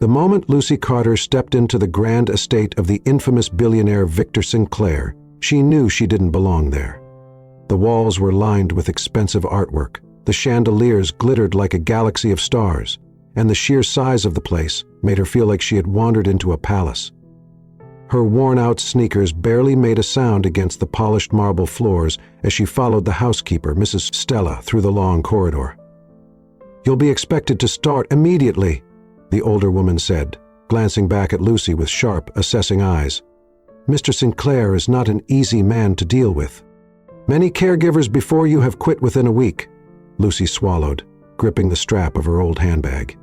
The moment Lucy Carter stepped into the grand estate of the infamous billionaire Victor Sinclair, she knew she didn't belong there. The walls were lined with expensive artwork, the chandeliers glittered like a galaxy of stars, and the sheer size of the place made her feel like she had wandered into a palace. Her worn-out sneakers barely made a sound against the polished marble floors as she followed the housekeeper, Mrs. Stella, through the long corridor. "You'll be expected to start immediately," the older woman said, glancing back at Lucy with sharp, assessing eyes. "Mr. Sinclair is not an easy man to deal with. Many caregivers before you have quit within a week." Lucy swallowed, gripping the strap of her old handbag.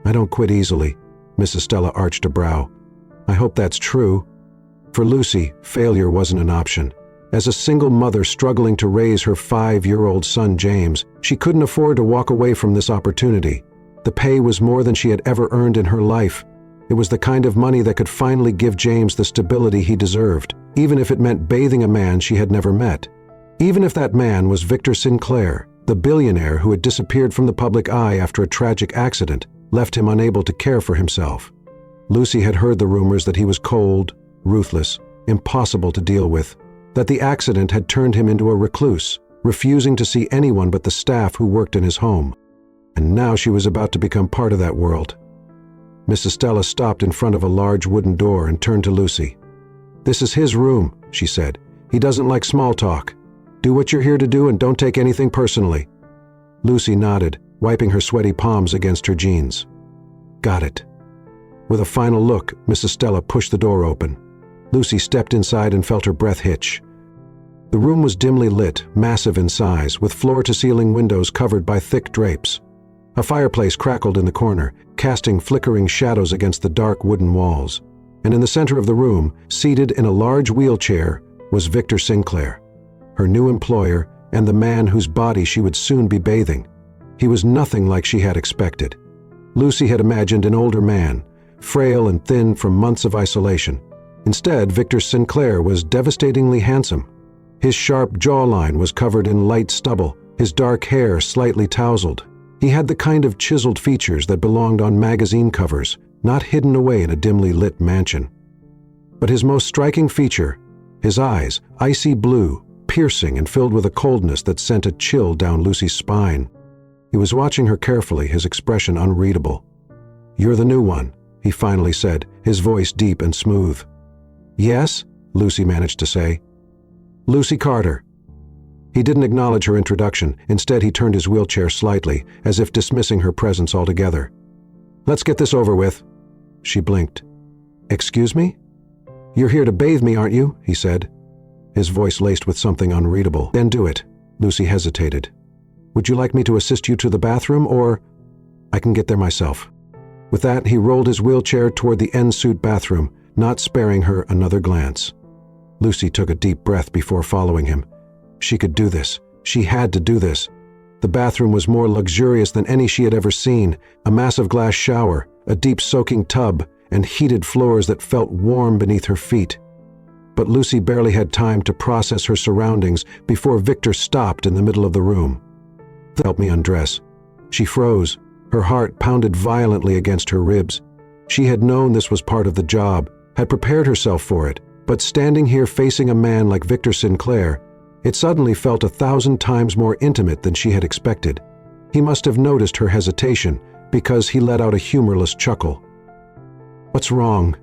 "I don't quit easily." Mrs. Stella arched a brow. "I hope that's true." For Lucy, failure wasn't an option. As a single mother struggling to raise her 5-year-old son James, she couldn't afford to walk away from this opportunity. The pay was more than she had ever earned in her life. It was the kind of money that could finally give James the stability he deserved, even if it meant bathing a man she had never met. Even if that man was Victor Sinclair, the billionaire who had disappeared from the public eye after a tragic accident left him unable to care for himself. Lucy had heard the rumors that he was cold, ruthless, impossible to deal with, that the accident had turned him into a recluse, refusing to see anyone but the staff who worked in his home. And now she was about to become part of that world. Mrs. Stella stopped in front of a large wooden door and turned to Lucy. "This is his room," she said. "He doesn't like small talk. Do what you're here to do and don't take anything personally." Lucy nodded, wiping her sweaty palms against her jeans. "Got it." With a final look, Mrs. Stella pushed the door open. Lucy stepped inside and felt her breath hitch. The room was dimly lit, massive in size, with floor-to-ceiling windows covered by thick drapes. A fireplace crackled in the corner, casting flickering shadows against the dark wooden walls. And in the center of the room, seated in a large wheelchair, was Victor Sinclair, her new employer and the man whose body she would soon be bathing. He was nothing like she had expected. Lucy had imagined an older man, frail and thin from months of isolation. Instead, Victor Sinclair was devastatingly handsome. His sharp jawline was covered in light stubble, his dark hair slightly tousled. He had the kind of chiseled features that belonged on magazine covers, not hidden away in a dimly lit mansion. But his most striking feature, his eyes, icy blue, piercing and filled with a coldness that sent a chill down Lucy's spine. He was watching her carefully, his expression unreadable. "You're the new one," he finally said, his voice deep and smooth. "Yes?" Lucy managed to say. "Lucy Carter." He didn't acknowledge her introduction. Instead, he turned his wheelchair slightly, as if dismissing her presence altogether. "Let's get this over with." She blinked. "Excuse me?" "You're here to bathe me, aren't you?" he said, his voice laced with something unreadable. "Then do it." Lucy hesitated. "Would you like me to assist you to the bathroom, or—" "I can get there myself." With that, he rolled his wheelchair toward the en-suite bathroom, not sparing her another glance. Lucy took a deep breath before following him. She could do this. She had to do this. The bathroom was more luxurious than any she had ever seen, a massive glass shower, a deep soaking tub, and heated floors that felt warm beneath her feet. But Lucy barely had time to process her surroundings before Victor stopped in the middle of the room. "Help me undress." She froze. Her heart pounded violently against her ribs. She had known this was part of the job, had prepared herself for it, but standing here facing a man like Victor Sinclair, it suddenly felt 1,000 times more intimate than she had expected. He must have noticed her hesitation, because he let out a humorless chuckle. "What's wrong?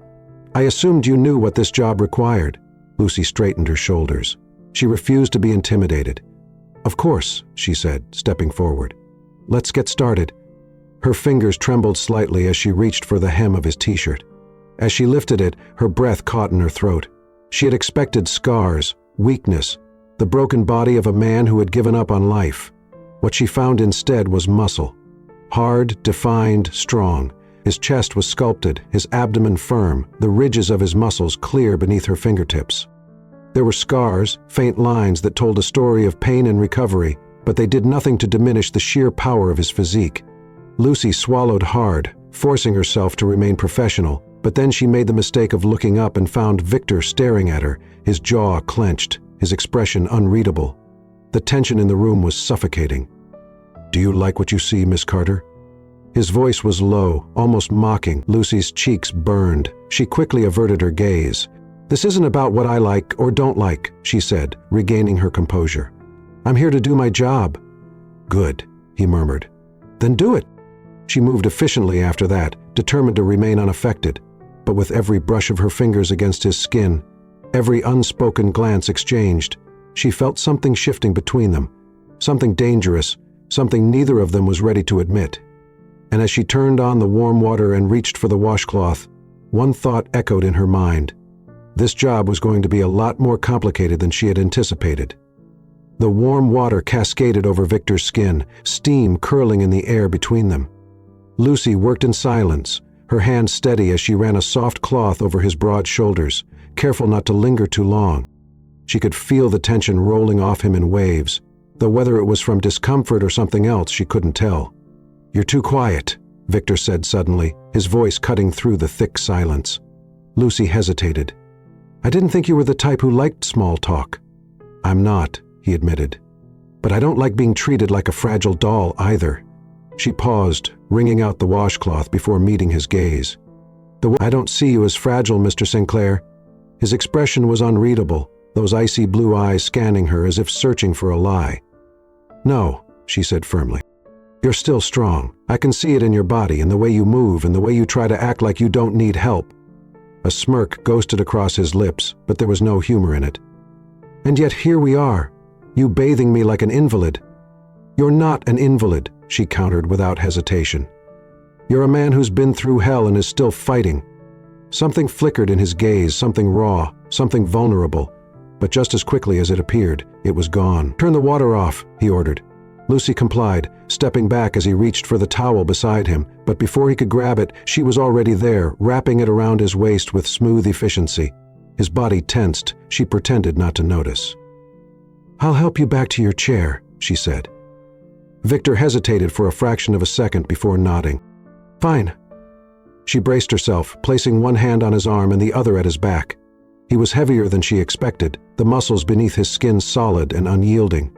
I assumed you knew what this job required." Lucy straightened her shoulders. She refused to be intimidated. "Of course," she said, stepping forward. "Let's get started." Her fingers trembled slightly as she reached for the hem of his t-shirt. As she lifted it, her breath caught in her throat. She had expected scars, weakness, the broken body of a man who had given up on life. What she found instead was muscle. Hard, defined, strong. His chest was sculpted, his abdomen firm, the ridges of his muscles clear beneath her fingertips. There were scars, faint lines that told a story of pain and recovery, but they did nothing to diminish the sheer power of his physique. Lucy swallowed hard, forcing herself to remain professional, but then she made the mistake of looking up and found Victor staring at her, his jaw clenched, his expression unreadable. The tension in the room was suffocating. "Do you like what you see, Miss Carter?" His voice was low, almost mocking. Lucy's cheeks burned. She quickly averted her gaze. "This isn't about what I like or don't like," she said, regaining her composure. "I'm here to do my job." "Good," he murmured. "Then do it." She moved efficiently after that, determined to remain unaffected. But with every brush of her fingers against his skin, every unspoken glance exchanged, she felt something shifting between them, something dangerous, something neither of them was ready to admit. And as she turned on the warm water and reached for the washcloth, one thought echoed in her mind. This job was going to be a lot more complicated than she had anticipated. The warm water cascaded over Victor's skin, steam curling in the air between them. Lucy worked in silence, her hand steady as she ran a soft cloth over his broad shoulders, careful not to linger too long. She could feel the tension rolling off him in waves, though whether it was from discomfort or something else she couldn't tell. "You're too quiet," Victor said suddenly, his voice cutting through the thick silence. Lucy hesitated. "I didn't think you were the type who liked small talk." "I'm not," he admitted. "But I don't like being treated like a fragile doll either." She paused, wringing out the washcloth before meeting his gaze. "I don't see you as fragile, Mr. Sinclair." His expression was unreadable, those icy blue eyes scanning her as if searching for a lie. "No," she said firmly. "You're still strong. I can see it in your body, in the way you move, and the way you try to act like you don't need help." A smirk ghosted across his lips, but there was no humor in it. "And yet here we are, you bathing me like an invalid." "You're not an invalid," she countered without hesitation. "You're a man who's been through hell and is still fighting." Something flickered in his gaze, something raw, something vulnerable, but just as quickly as it appeared, it was gone. "Turn the water off," he ordered. Lucy complied, stepping back as he reached for the towel beside him, but before he could grab it, she was already there, wrapping it around his waist with smooth efficiency. His body tensed, she pretended not to notice. "I'll help you back to your chair," she said. Victor hesitated for a fraction of a second before nodding. "Fine." She braced herself, placing one hand on his arm and the other at his back. He was heavier than she expected, the muscles beneath his skin solid and unyielding.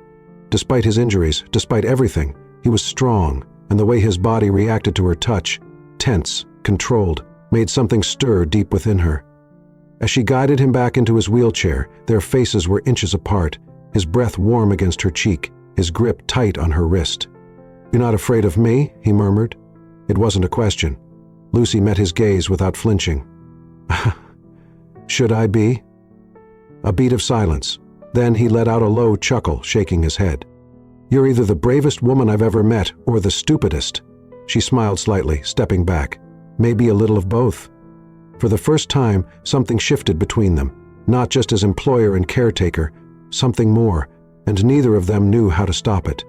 Despite his injuries, despite everything, he was strong, and the way his body reacted to her touch, tense, controlled, made something stir deep within her. As she guided him back into his wheelchair, their faces were inches apart, his breath warm against her cheek, his grip tight on her wrist. "You're not afraid of me?" he murmured. It wasn't a question. Lucy met his gaze without flinching. "Should I be?" A beat of silence. Then he let out a low chuckle, shaking his head. "You're either the bravest woman I've ever met or the stupidest." She smiled slightly, stepping back. Maybe a little of both. For the first time, something shifted between them, not just as employer and caretaker, something more, and neither of them knew how to stop it.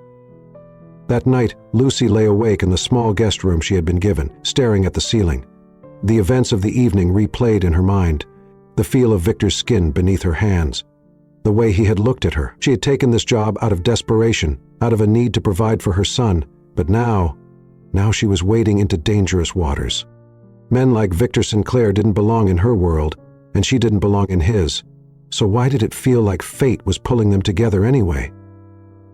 That night, Lucy lay awake in the small guest room she had been given, staring at the ceiling. The events of the evening replayed in her mind, the feel of Victor's skin beneath her hands, the way he had looked at her. She had taken this job out of desperation, out of a need to provide for her son, but now she was wading into dangerous waters. Men like Victor Sinclair didn't belong in her world, and she didn't belong in his. So why did it feel like fate was pulling them together anyway?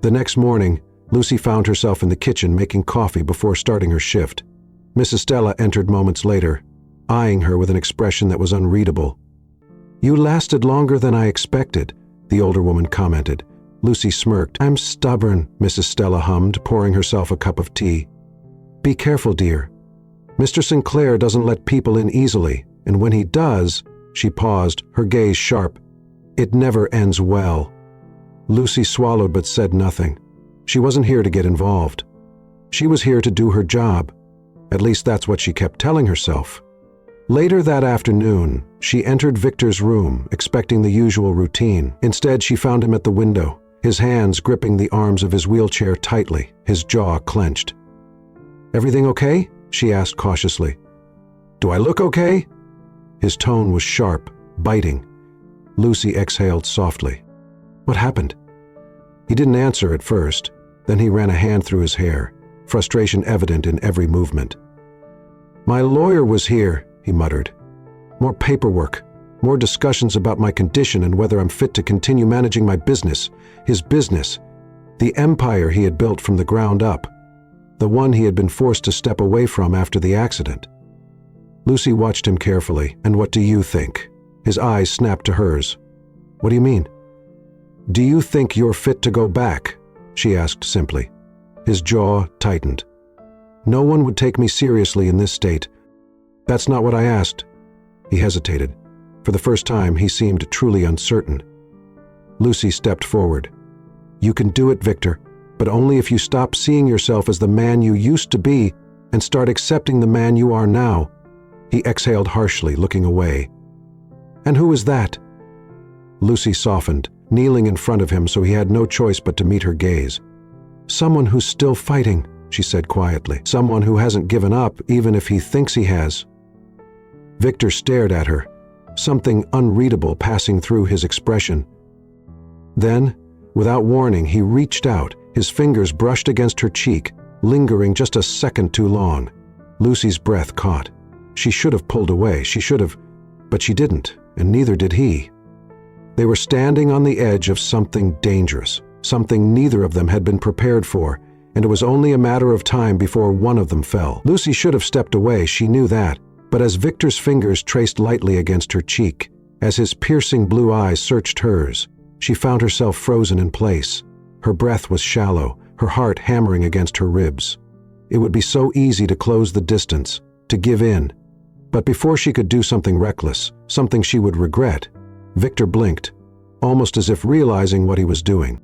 The next morning, Lucy found herself in the kitchen making coffee before starting her shift. Mrs. Stella entered moments later, eyeing her with an expression that was unreadable. "You lasted longer than I expected," the older woman commented. Lucy smirked. "I'm stubborn," Mrs. Stella hummed, pouring herself a cup of tea. "Be careful, dear. Mr. Sinclair doesn't let people in easily, and when he does," she paused, her gaze sharp, "it never ends well." Lucy swallowed but said nothing. She wasn't here to get involved. She was here to do her job. At least that's what she kept telling herself. Later that afternoon, she entered Victor's room, expecting the usual routine. Instead, she found him at the window, his hands gripping the arms of his wheelchair tightly, his jaw clenched. "Everything okay?" she asked cautiously. "Do I look okay?" His tone was sharp, biting. Lucy exhaled softly. "What happened?" He didn't answer at first. Then he ran a hand through his hair, frustration evident in every movement. "My lawyer was here," he muttered. "More paperwork, more discussions about my condition and whether I'm fit to continue managing my business, his business, the empire he had built from the ground up." the one he had been forced to step away from after the accident. Lucy watched him carefully. "And what do you think?" His eyes snapped to hers. "What do you mean?" "Do you think you're fit to go back?" she asked simply. His jaw tightened. "No one would take me seriously in this state." "That's not what I asked." He hesitated. For the first time, he seemed truly uncertain. Lucy stepped forward. "You can do it, Victor, but only if you stop seeing yourself as the man you used to be and start accepting the man you are now." He exhaled harshly, looking away. "And who is that?" Lucy softened, kneeling in front of him so he had no choice but to meet her gaze. "Someone who's still fighting," she said quietly. "Someone who hasn't given up, even if he thinks he has." Victor stared at her, something unreadable passing through his expression. Then, without warning, he reached out. His fingers brushed against her cheek, lingering just a second too long. Lucy's breath caught. She should have pulled away, but she didn't, and neither did he. They were standing on the edge of something dangerous, something neither of them had been prepared for, and it was only a matter of time before one of them fell. Lucy should have stepped away, she knew that, but as Victor's fingers traced lightly against her cheek, as his piercing blue eyes searched hers, she found herself frozen in place. Her breath was shallow, her heart hammering against her ribs. It would be so easy to close the distance, to give in. But before she could do something reckless, something she would regret, Victor blinked, almost as if realizing what he was doing.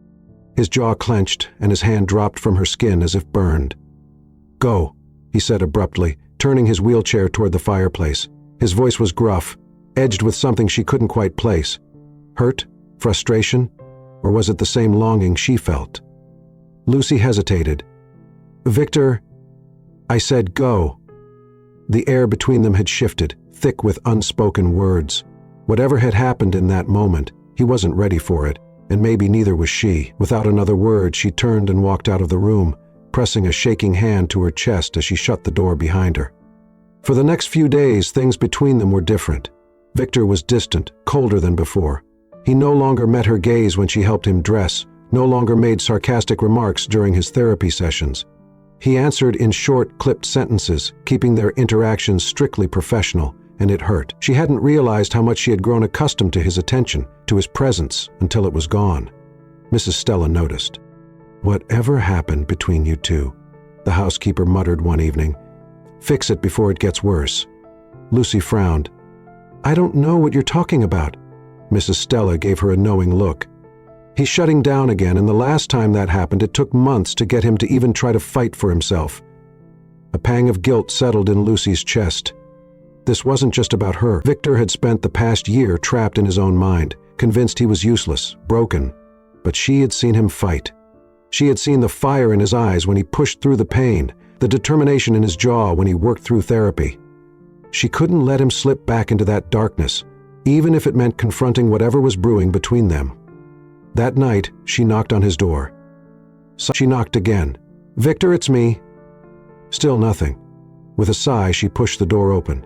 His jaw clenched and his hand dropped from her skin as if burned. "Go," he said abruptly, turning his wheelchair toward the fireplace. His voice was gruff, edged with something she couldn't quite place. Hurt? Frustration? Or was it the same longing she felt? Lucy hesitated. "Victor," I said, "go." The air between them had shifted, thick with unspoken words. Whatever had happened in that moment, he wasn't ready for it, and maybe neither was she. Without another word, she turned and walked out of the room, pressing a shaking hand to her chest as she shut the door behind her. For the next few days, things between them were different. Victor was distant, colder than before. He no longer met her gaze when she helped him dress, no longer made sarcastic remarks during his therapy sessions. He answered in short, clipped sentences, keeping their interactions strictly professional, and it hurt. She hadn't realized how much she had grown accustomed to his attention, to his presence, until it was gone. Mrs. Stella noticed. "Whatever happened between you two?" the housekeeper muttered one evening. "Fix it before it gets worse." Lucy frowned. "I don't know what you're talking about." Mrs. Stella gave her a knowing look. "He's shutting down again, and the last time that happened, it took months to get him to even try to fight for himself." A pang of guilt settled in Lucy's chest. This wasn't just about her. Victor had spent the past year trapped in his own mind, convinced he was useless, broken. But she had seen him fight. She had seen the fire in his eyes when he pushed through the pain, the determination in his jaw when he worked through therapy. She couldn't let him slip back into that darkness, even if it meant confronting whatever was brewing between them. That night, she knocked on his door. She knocked again. "Victor, it's me." Still nothing. With a sigh, she pushed the door open.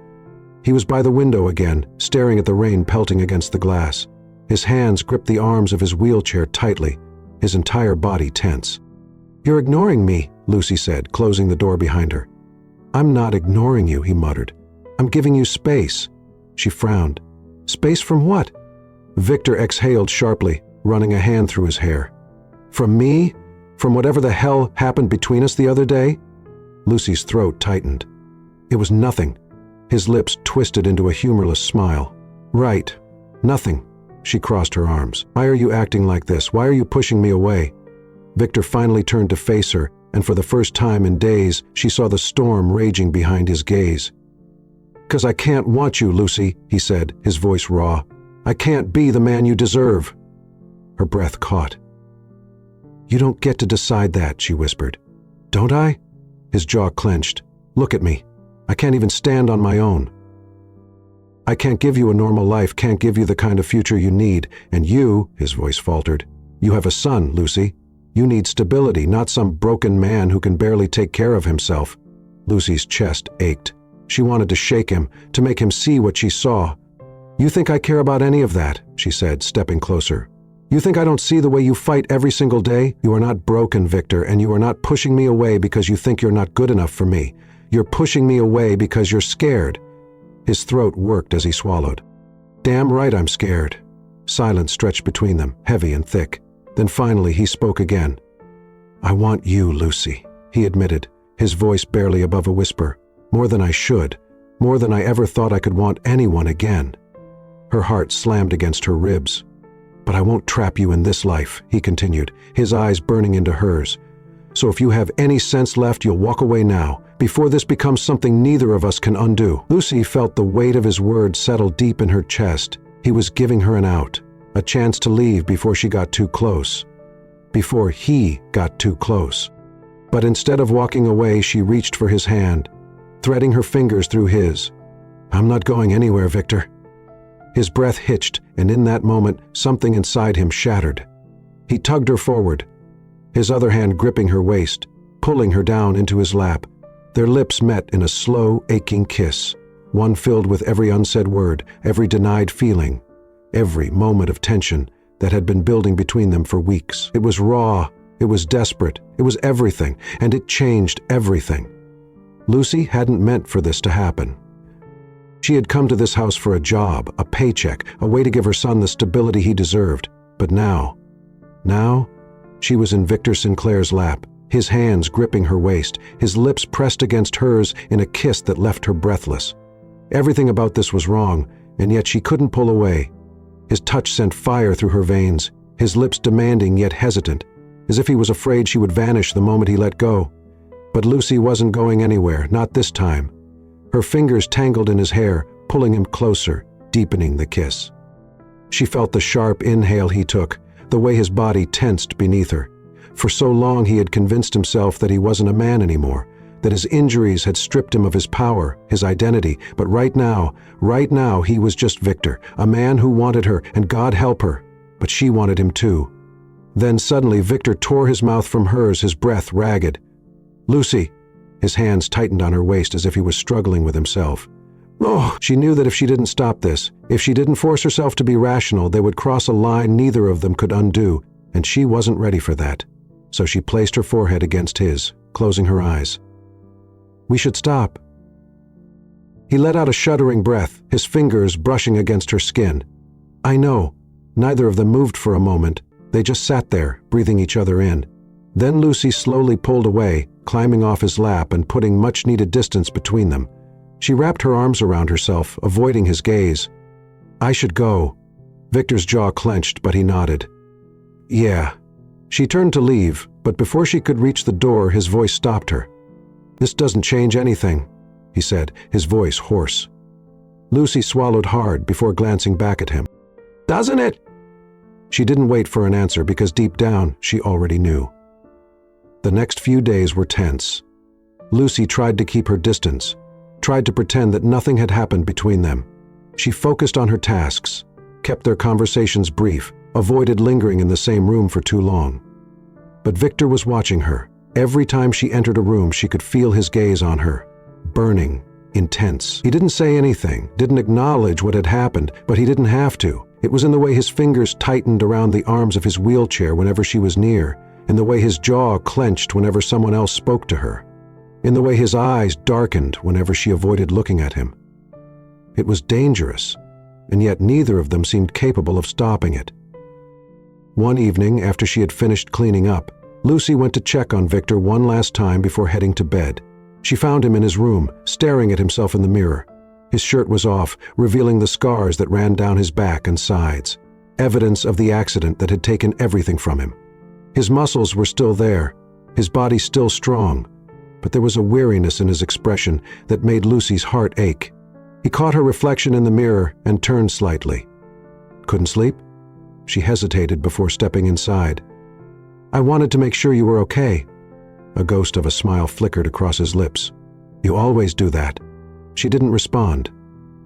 He was by the window again, staring at the rain pelting against the glass. His hands gripped the arms of his wheelchair tightly, his entire body tense. "You're ignoring me," Lucy said, closing the door behind her. "I'm not ignoring you," he muttered. "I'm giving you space." She frowned. "Space from what?" Victor exhaled sharply, running a hand through his hair. "From me? From whatever the hell happened between us the other day?" Lucy's throat tightened. It was nothing. His lips twisted into a humorless smile. "Right. Nothing." She crossed her arms. "Why are you acting like this? Why are you pushing me away?" Victor finally turned to face her, and for the first time in days, she saw the storm raging behind his gaze. "'Cause I can't want you, Lucy," he said, his voice raw. "I can't be the man you deserve." Her breath caught. "You don't get to decide that," she whispered. "Don't I?" His jaw clenched. "Look at me. I can't even stand on my own. I can't give you a normal life, can't give you the kind of future you need. And you," his voice faltered, "you have a son, Lucy. You need stability, not some broken man who can barely take care of himself." Lucy's chest ached. She wanted to shake him, to make him see what she saw. "You think I care about any of that?" she said, stepping closer. You think I don't see the way you fight every single day? You are not broken, Victor, and you are not pushing me away because you think you're not good enough for me. You're pushing me away because you're scared." His throat worked as he swallowed. "Damn right I'm scared." Silence stretched between them, heavy and thick. Then finally he spoke again. "I want you, Lucy," he admitted, his voice barely above a whisper. "More than I should. More than I ever thought I could want anyone again." Her heart slammed against her ribs. "But I won't trap you in this life," he continued, his eyes burning into hers. "So if you have any sense left, you'll walk away now, before this becomes something neither of us can undo." Lucy felt the weight of his words settle deep in her chest. He was giving her an out, a chance to leave before she got too close. Before he got too close. But instead of walking away, she reached for his hand, threading her fingers through his. "I'm not going anywhere, Victor." His breath hitched, and in that moment, something inside him shattered. He tugged her forward, his other hand gripping her waist, pulling her down into his lap. Their lips met in a slow, aching kiss, one filled with every unsaid word, every denied feeling, every moment of tension that had been building between them for weeks. It was raw, it was desperate, it was everything, and it changed everything. Lucy hadn't meant for this to happen. She had come to this house for a job, a paycheck, a way to give her son the stability he deserved. But now, she was in Victor Sinclair's lap, his hands gripping her waist, his lips pressed against hers in a kiss that left her breathless. Everything about this was wrong, and yet she couldn't pull away. His touch sent fire through her veins, his lips demanding yet hesitant, as if he was afraid she would vanish the moment he let go. But Lucy wasn't going anywhere, not this time. Her fingers tangled in his hair, pulling him closer, deepening the kiss. She felt the sharp inhale he took, the way his body tensed beneath her. For so long he had convinced himself that he wasn't a man anymore, that his injuries had stripped him of his power, his identity. But right now, he was just Victor, a man who wanted her, and God help her. But she wanted him too. Then suddenly Victor tore his mouth from hers, his breath ragged. "Lucy!" His hands tightened on her waist as if he was struggling with himself. Oh, she knew that if she didn't stop this, if she didn't force herself to be rational, they would cross a line neither of them could undo, and she wasn't ready for that. So she placed her forehead against his, closing her eyes. "We should stop." He let out a shuddering breath, his fingers brushing against her skin. "I know." Neither of them moved for a moment. They just sat there, breathing each other in. Then Lucy slowly pulled away, climbing off his lap and putting much-needed distance between them. She wrapped her arms around herself, avoiding his gaze. "I should go." Victor's jaw clenched, but he nodded. "Yeah." She turned to leave, but before she could reach the door, his voice stopped her. "This doesn't change anything," he said, his voice hoarse. Lucy swallowed hard before glancing back at him. "Doesn't it?" She didn't wait for an answer because deep down, she already knew. The next few days were tense. Lucy tried to keep her distance, tried to pretend that nothing had happened between them. She focused on her tasks, kept their conversations brief, avoided lingering in the same room for too long. But Victor was watching her. Every time she entered a room, she could feel his gaze on her, burning, intense. He didn't say anything, didn't acknowledge what had happened, but he didn't have to. It was in the way his fingers tightened around the arms of his wheelchair whenever she was near, in the way his jaw clenched whenever someone else spoke to her, in the way his eyes darkened whenever she avoided looking at him. It was dangerous, and yet neither of them seemed capable of stopping it. One evening, after she had finished cleaning up, Lucy went to check on Victor one last time before heading to bed. She found him in his room, staring at himself in the mirror. His shirt was off, revealing the scars that ran down his back and sides, evidence of the accident that had taken everything from him. His muscles were still there, his body still strong, but there was a weariness in his expression that made Lucy's heart ache. He caught her reflection in the mirror and turned slightly. "Couldn't sleep?" She hesitated before stepping inside. "I wanted to make sure you were okay." A ghost of a smile flickered across his lips. "You always do that." She didn't respond.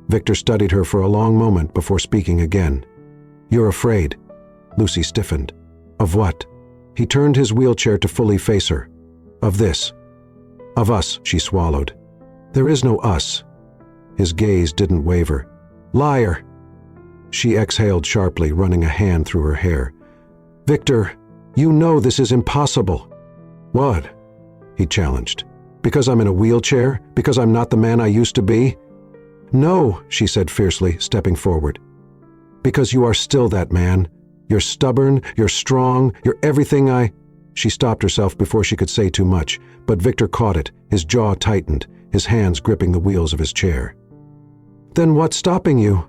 Victor studied her for a long moment before speaking again. "You're afraid." Lucy stiffened. "Of what?" He turned his wheelchair to fully face her. "Of this." "Of us," she swallowed. "There is no us." His gaze didn't waver. "Liar!" She exhaled sharply, running a hand through her hair. "Victor, you know this is impossible." "What?" he challenged. "Because I'm in a wheelchair? Because I'm not the man I used to be?" "No," she said fiercely, stepping forward. "Because you are still that man. You're stubborn, you're strong, you're everything I—" She stopped herself before she could say too much, but Victor caught it, his jaw tightened, his hands gripping the wheels of his chair. "Then what's stopping you?"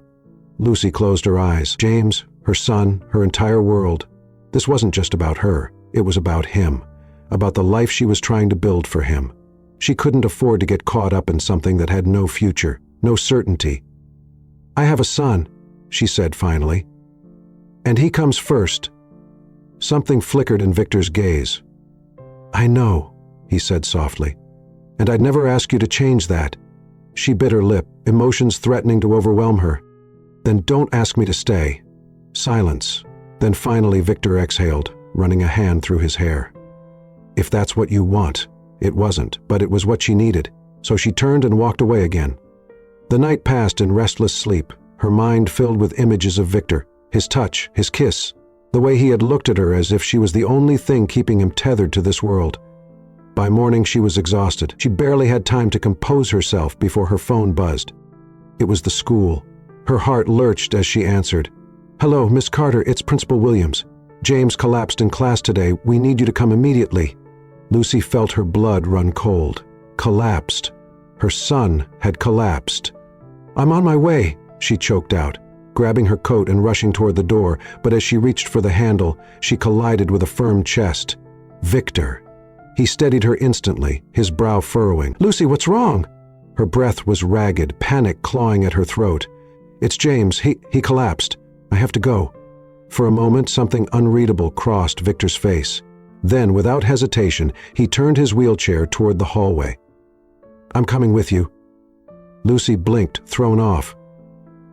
Lucy closed her eyes. James, her son, her entire world. This wasn't just about her. It was about him, about the life she was trying to build for him. She couldn't afford to get caught up in something that had no future, no certainty. "I have a son," she said finally. "And he comes first." Something flickered in Victor's gaze. "I know," he said softly. "And I'd never ask you to change that." She bit her lip, emotions threatening to overwhelm her. "Then don't ask me to stay." Silence. Then finally Victor exhaled, running a hand through his hair. "If that's what you want." It wasn't, but it was what she needed, so she turned and walked away again. The night passed in restless sleep, her mind filled with images of Victor, his touch, his kiss, the way he had looked at her as if she was the only thing keeping him tethered to this world. By morning she was exhausted. She barely had time to compose herself before her phone buzzed. It was the school. Her heart lurched as she answered. "Hello, Miss Carter, it's Principal Williams. James collapsed in class today. We need you to come immediately." Lucy felt her blood run cold. Collapsed. Her son had collapsed. "I'm on my way," she choked out, grabbing her coat and rushing toward the door, but as she reached for the handle, she collided with a firm chest. Victor. He steadied her instantly, his brow furrowing. "Lucy, what's wrong?" Her breath was ragged, panic clawing at her throat. "It's James. He collapsed. I have to go." For a moment, something unreadable crossed Victor's face. Then, without hesitation, he turned his wheelchair toward the hallway. "I'm coming with you." Lucy blinked, thrown off.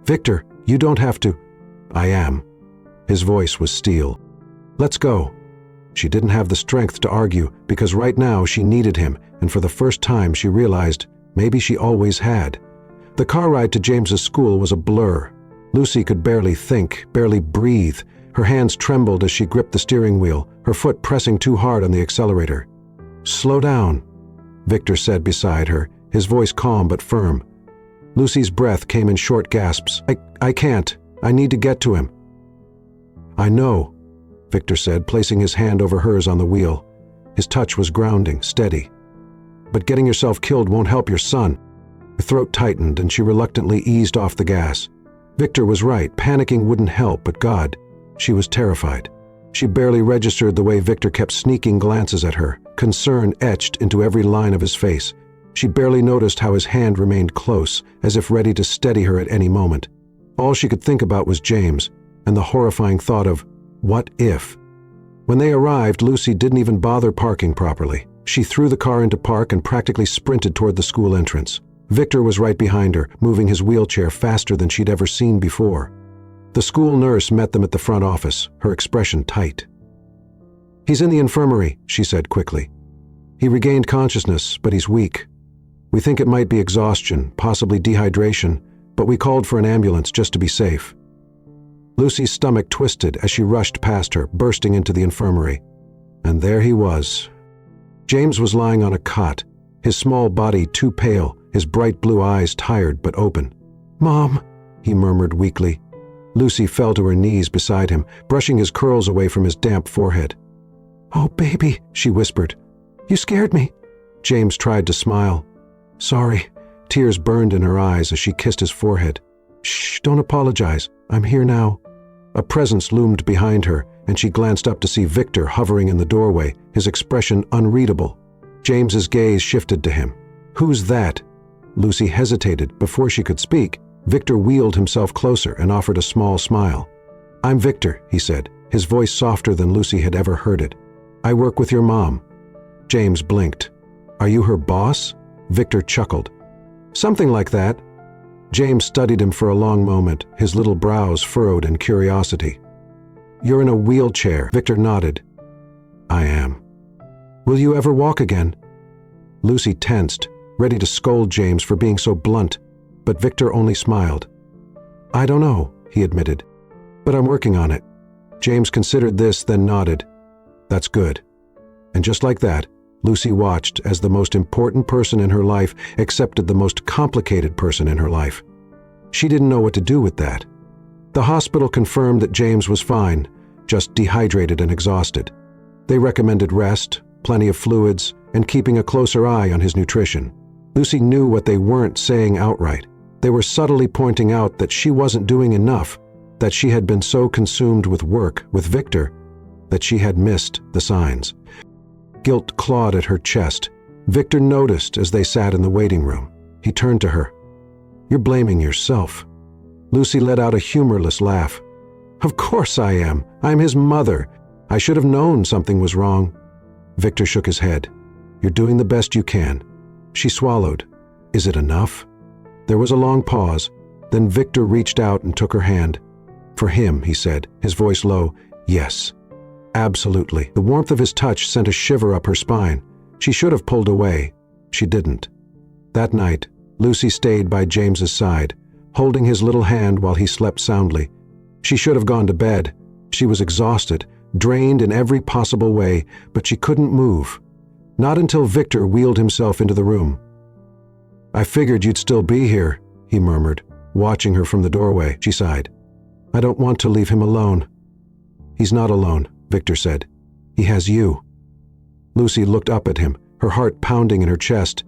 "Victor, you don't have to." "I am." His voice was steel. "Let's go." She didn't have the strength to argue, because right now she needed him, and for the first time she realized maybe she always had. The car ride to James's school was a blur. Lucy could barely think, barely breathe. Her hands trembled as she gripped the steering wheel, her foot pressing too hard on the accelerator. "Slow down," Victor said beside her, his voice calm but firm. Lucy's breath came in short gasps. I can't. I need to get to him." "I know," Victor said, placing his hand over hers on the wheel. His touch was grounding, steady. "But getting yourself killed won't help your son." Her throat tightened and she reluctantly eased off the gas. Victor was right. Panicking wouldn't help, but God, she was terrified. She barely registered the way Victor kept sneaking glances at her, concern etched into every line of his face. She barely noticed how his hand remained close, as if ready to steady her at any moment. All she could think about was James, and the horrifying thought of, what if? When they arrived, Lucy didn't even bother parking properly. She threw the car into park and practically sprinted toward the school entrance. Victor was right behind her, moving his wheelchair faster than she'd ever seen before. The school nurse met them at the front office, her expression tight. "He's in the infirmary," she said quickly. "He regained consciousness, but he's weak. We think it might be exhaustion, possibly dehydration, but we called for an ambulance just to be safe." Lucy's stomach twisted as she rushed past her, bursting into the infirmary. And there he was. James was lying on a cot, his small body too pale, his bright blue eyes tired but open. "Mom," he murmured weakly. Lucy fell to her knees beside him, brushing his curls away from his damp forehead. "Oh, baby," she whispered. "You scared me." James tried to smile. "Sorry." Tears burned in her eyes as she kissed his forehead. "Shh, don't apologize. I'm here now." A presence loomed behind her, and she glanced up to see Victor hovering in the doorway, his expression unreadable. James's gaze shifted to him. "Who's that?" Lucy hesitated. Before she could speak, Victor wheeled himself closer and offered a small smile. "I'm Victor," he said, his voice softer than Lucy had ever heard it. "I work with your mom." James blinked. "Are you her boss?" Victor chuckled. "Something like that." James studied him for a long moment, his little brows furrowed in curiosity. "You're in a wheelchair." Victor nodded. "I am." "Will you ever walk again?" Lucy tensed, ready to scold James for being so blunt, but Victor only smiled. "I don't know," he admitted, "but I'm working on it." James considered this, then nodded. That's good. And just like that, Lucy watched as the most important person in her life accepted the most complicated person in her life. She didn't know what to do with that. The hospital confirmed that James was fine, just dehydrated and exhausted. They recommended rest, plenty of fluids, and keeping a closer eye on his nutrition. Lucy knew what they weren't saying outright. They were subtly pointing out that she wasn't doing enough, that she had been so consumed with work, with Victor, that she had missed the signs. Guilt clawed at her chest. Victor noticed as they sat in the waiting room. He turned to her. You're blaming yourself. Lucy let out a humorless laugh. Of course I am. I'm his mother. I should have known something was wrong. Victor shook his head. You're doing the best you can. She swallowed. Is it enough? There was a long pause. Then Victor reached out and took her hand. For him, he said, his voice low, yes. Absolutely. The warmth of his touch sent a shiver up her spine. She should have pulled away. She didn't. That night, Lucy stayed by James's side, holding his little hand while he slept soundly. She should have gone to bed. She was exhausted, drained in every possible way, but she couldn't move. Not until Victor wheeled himself into the room. I figured you'd still be here, he murmured, watching her from the doorway. She sighed. I don't want to leave him alone. He's not alone, Victor said. He has you. Lucy looked up at him, her heart pounding in her chest.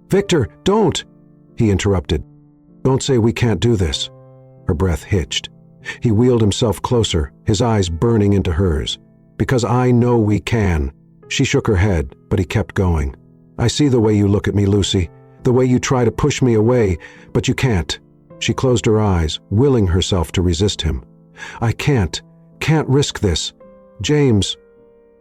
Victor, don't! He interrupted. Don't say we can't do this. Her breath hitched. He wheeled himself closer, his eyes burning into hers. Because I know we can. She shook her head, but he kept going. I see the way you look at me, Lucy, the way you try to push me away, but you can't. She closed her eyes, willing herself to resist him. I can't risk this. James.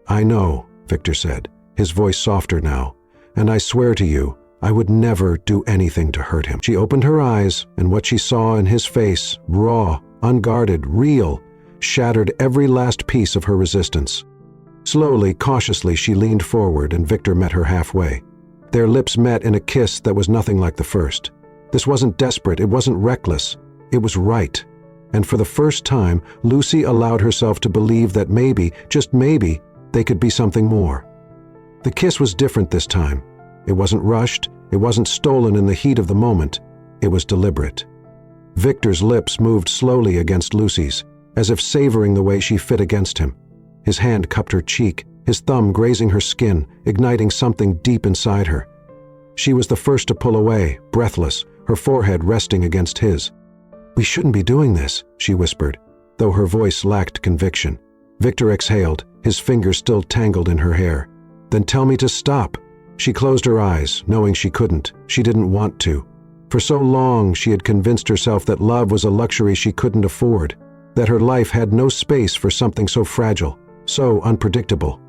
I know, Victor said, his voice softer now, and I swear to you, I would never do anything to hurt him. She opened her eyes, and what she saw in his face, raw, unguarded, real, shattered every last piece of her resistance. Slowly, cautiously, she leaned forward, and Victor met her halfway. Their lips met in a kiss that was nothing like the first. This wasn't desperate, it wasn't reckless. It was right. And for the first time, Lucy allowed herself to believe that maybe, just maybe, they could be something more. The kiss was different this time. It wasn't rushed, it wasn't stolen in the heat of the moment. It was deliberate. Victor's lips moved slowly against Lucy's, as if savoring the way she fit against him. His hand cupped her cheek, his thumb grazing her skin, igniting something deep inside her. She was the first to pull away, breathless, her forehead resting against his. We shouldn't be doing this, she whispered, though her voice lacked conviction. Victor exhaled, his fingers still tangled in her hair. Then tell me to stop. She closed her eyes, knowing she couldn't. She didn't want to. For so long, she had convinced herself that love was a luxury she couldn't afford, that her life had no space for something so fragile, so unpredictable.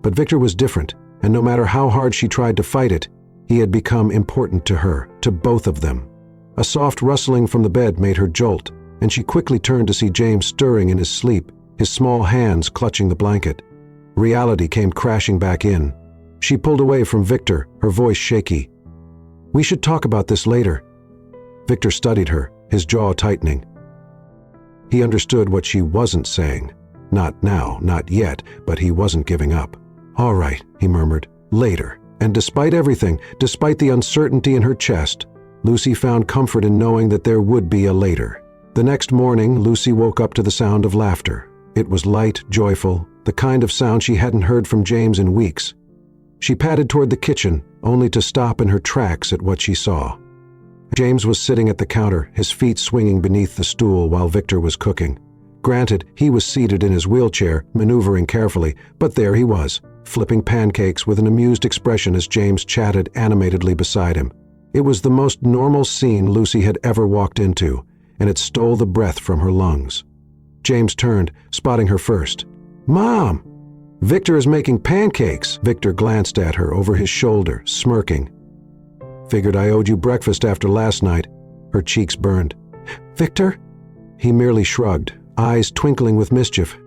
But Victor was different, and no matter how hard she tried to fight it, he had become important to her, to both of them. A soft rustling from the bed made her jolt, and she quickly turned to see James stirring in his sleep, his small hands clutching the blanket. Reality came crashing back in. She pulled away from Victor, her voice shaky. We should talk about this later. Victor studied her, his jaw tightening. He understood what she wasn't saying. Not now, not yet, but he wasn't giving up. All right, he murmured, later. And despite everything, despite the uncertainty in her chest, Lucy found comfort in knowing that there would be a later. The next morning, Lucy woke up to the sound of laughter. It was light, joyful, the kind of sound she hadn't heard from James in weeks. She padded toward the kitchen, only to stop in her tracks at what she saw. James was sitting at the counter, his feet swinging beneath the stool while Victor was cooking. Granted, he was seated in his wheelchair, maneuvering carefully, but there he was, flipping pancakes with an amused expression as James chatted animatedly beside him. It was the most normal scene Lucy had ever walked into, and it stole the breath from her lungs. James turned, spotting her first. Mom! Victor is making pancakes. Victor glanced at her over his shoulder, smirking. Figured I owed you breakfast after last night. Her cheeks burned. Victor? He merely shrugged, eyes twinkling with mischief.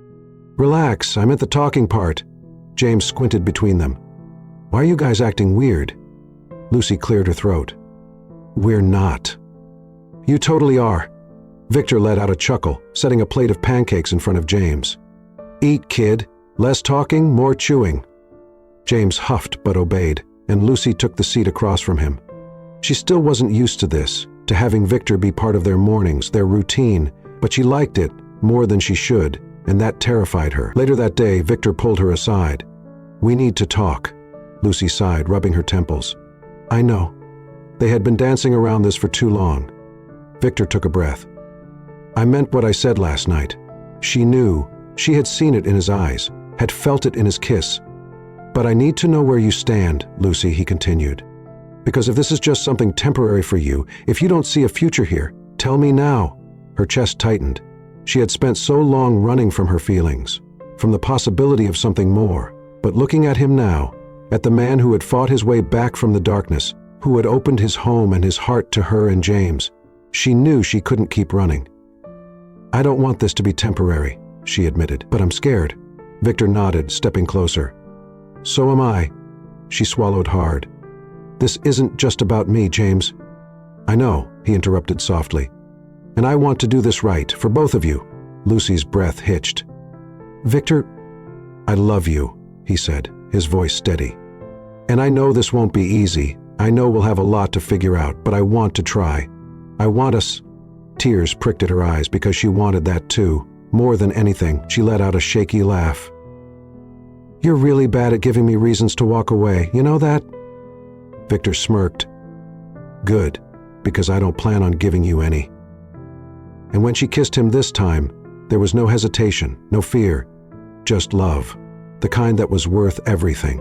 Relax, I'm at the talking part. James squinted between them. Why are you guys acting weird? Lucy cleared her throat. We're not. You totally are. Victor let out a chuckle, setting a plate of pancakes in front of James. Eat, kid. Less talking, more chewing." James huffed but obeyed, and Lucy took the seat across from him. She still wasn't used to this, to having Victor be part of their mornings, their routine, but she liked it more than she should, and that terrified her. Later that day, Victor pulled her aside. "We need to talk," Lucy sighed, rubbing her temples. "I know. They had been dancing around this for too long." Victor took a breath. "I meant what I said last night." She knew. She had seen it in his eyes, had felt it in his kiss. "But I need to know where you stand, Lucy," he continued. "Because if this is just something temporary for you, if you don't see a future here, tell me now." Her chest tightened. She had spent so long running from her feelings, from the possibility of something more. But looking at him now, at the man who had fought his way back from the darkness, who had opened his home and his heart to her and James, she knew she couldn't keep running. "I don't want this to be temporary," she admitted, "but I'm scared." Victor nodded, stepping closer. "So am I." She swallowed hard. "This isn't just about me, James." "I know," he interrupted softly. "And I want to do this right, for both of you." Lucy's breath hitched. "Victor, I love you," he said, his voice steady. "And I know this won't be easy. I know we'll have a lot to figure out, but I want to try. I want us." Tears pricked at her eyes because she wanted that too. More than anything, she let out a shaky laugh. "You're really bad at giving me reasons to walk away, you know that?" Victor smirked. "Good, because I don't plan on giving you any." And when she kissed him this time, there was no hesitation, no fear, just love, the kind that was worth everything.